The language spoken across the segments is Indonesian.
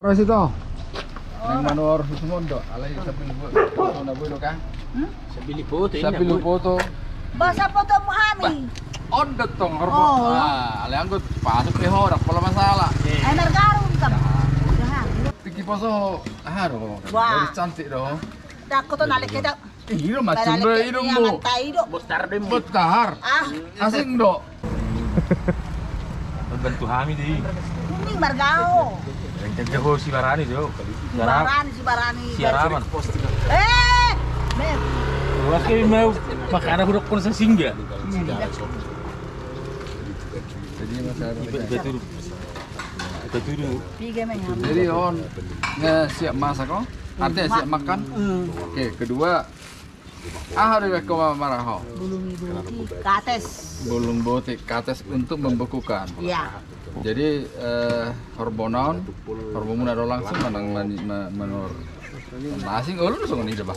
Terus itu. Nang manor susumondo, alay sa foto na bulo ka. Sa Bilipoto, Sa Bilipoto. Basa foto mo kami. Ondot tong harbo. Alay anggot pasok ni horak pala masalah. Ay nargaron ka. Tiki paso haro. Wah. Dari cantik doh. Dako to nalik kita. Iro macam do iro mo. Bostar din mo. Betahar. Asing do. Bantu kami di. Kuning margao. Yang jago si Barani jo. Si Barani. Siaraman. Mer. Wah kayak mau makanan huruf pun sesingga. Jadi masalah. Betul. Betul. Tiga mengham. Jadi on siap masak oh. Artinya siap makan. Oke, kedua hari ko maraho. Bulungi kates. Bulung botik kates untuk membekukan. Iya. Jadi hormonon do langsung menur asing ulun langsung ini dah.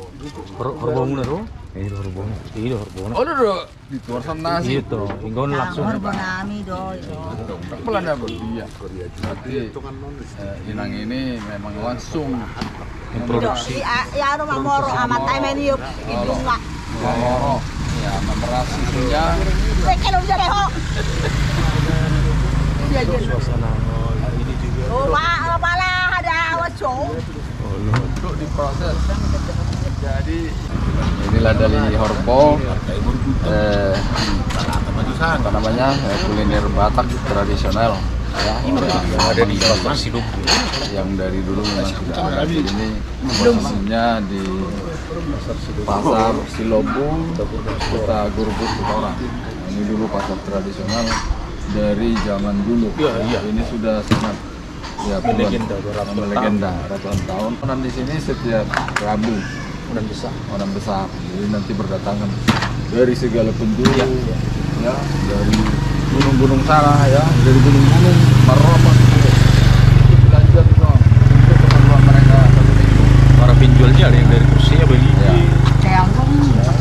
Horbon ro? Horbon. Horbon. Oh do di tuar sana nasi. Itu, inggon langsung. Horbonami do. Tak pelana dia. Berarti inang ini memang langsung Produksi. Ya rumah moro amat time ini yuk. Itu enggak. moro ya memeras susunya. Kalau udah reho. Suasana hari ini juga. Oh, malah ada waco. Untuk diproses. Jadi inilah dari Horpo apa namanya kuliner Batak tradisional ya, yang ada di Silup yang dari dulu memang sudah ada. Ini posisinya di pasar Silobung, Kota Gurubus Kutorang. Ini dulu pasar tradisional dari zaman dulu. Iya. Ini sudah sangat ya Melegenda, melegenda ratusan tahun. Dan di sini setiap Rabu orang besar. Jadi nanti berdatangan dari segala penjuru ya, dari gunung-gunung sana ya, dari gunung-gunung Maropa itu belajar untuk keperluan mereka satu minggu. Para penjualnya ada yang dari Rusia beli. Ya. Kayak angkong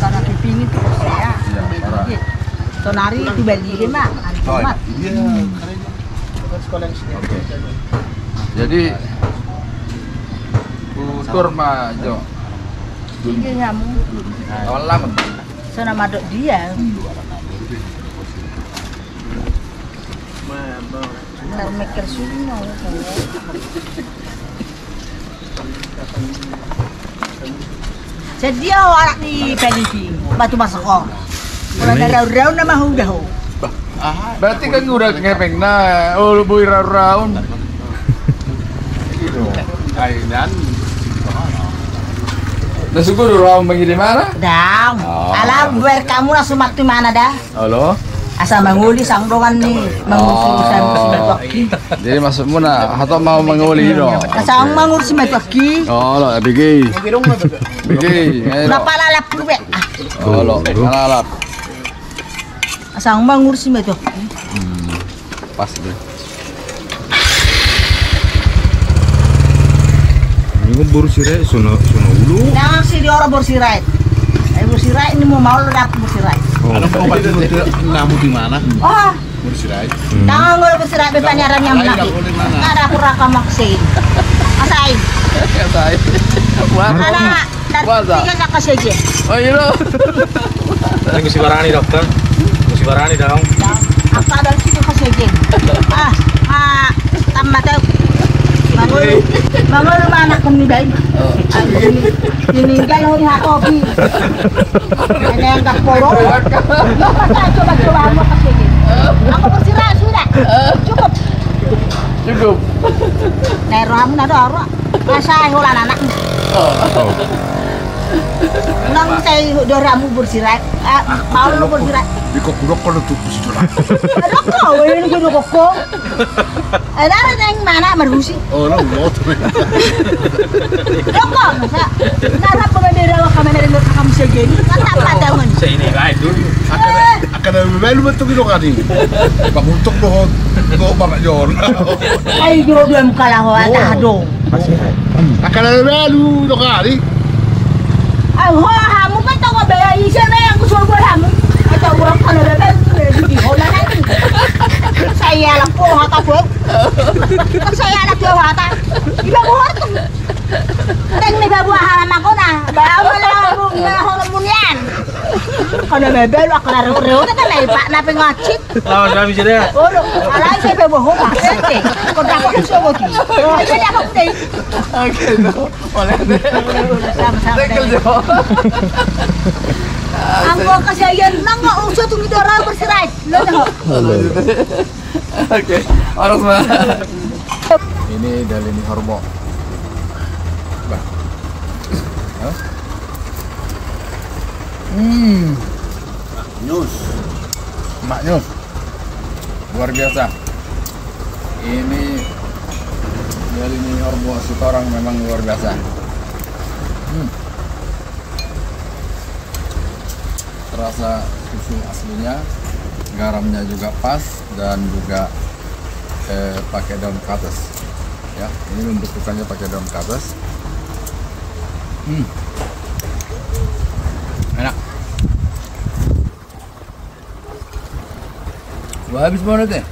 karena keping itu saya. Ya, para. Tonari itu beli dia mah. Antomat. Iya. Oke. Jadi utur mah Jo. Ini kamu. Awal lama. Sana madok dia. Ntar mikir suno. Jadi orang di PDP batu masuk. Kalau ada raun-raun nama udah. Berarti kan udah ngepeng nah, oh bui raun. Gitu. Dan nasi guru raun bagi di mana? Dang. Alam biar kamu langsung waktu mana dah? Halo. Asal menguli sangdongan nih, mengurus waktu. Jadi maksudmu nak atau mau menguli dong? Asal mengurus waktu. Oh, lo bigi. Bigi. Berapa lalap lu be? Oh, lo lalap. Asal mengurus waktu. Pas deh. Ini baru sirai sono ulu. Jangan sih di orang bersirai. Bersirai ini mau ledap bersirai. Ada obat namu di mana? Oh, Bersirai. jangan ngol bersirai bepanyaran yang menarik. Ada kuraka maksin. Asain. Katai. Anak dari tiga kakak saja. Oh iya lo. Ini mesti Barani dokter. Mesti Barani dong. Apa dari situ kakak saja. Tambah tahu. Bangun rumah anak kami baik. Ini kalau lihat kopi. Ada yang tak poro. Lo coba mau kasih ini. Aku bersirai sudah. Cukup. Neram ada orang. Masa hulan anak. Nang saya doramu bersirai. Mau lu bersirai. Di kokurok kalau tuh situ lah. Ada kau ini gue kok. Ada yang mana berusi? Oh, no, no. Kok masa? Nara pengendara kamera yang kamu segini kan apa tahun? Saya ini guys dulu. Akan ada melu betul gitu kan ini. Banguntuk doh, doh banget jor. Ayo dua muka lah wata dong. Akan ada melu doh kali. Ayo kamu kan tahu bayar isen yang kusul kamu. Atau orang kalau ada di holan nanti. Saya lapo hata bu. Saya lapo hata. Iba kono mebel aku raro-raro kan lai Pak nape ngacit. Lawan kami jadi ya. Oh, alai saya bebo ho Pak. Kau dapat usul lagi. Oh, saya dapat deh. Oke, boleh deh. Sama-sama. Tekel Jo. Anggo kasayan nang usul tu midora berserai. Lo dah. Oke, orang semua. Ini Dalini Hormo. Bah. Hah? Nyus. Mak Nyus. Luar biasa. Ini Dalini Hormo Sitorang memang luar biasa. Terasa susu aslinya, garamnya juga pas dan juga pakai daun kates. Ya, ini membutuhkannya pakai daun kates. Enak. Wah, habis banget deh.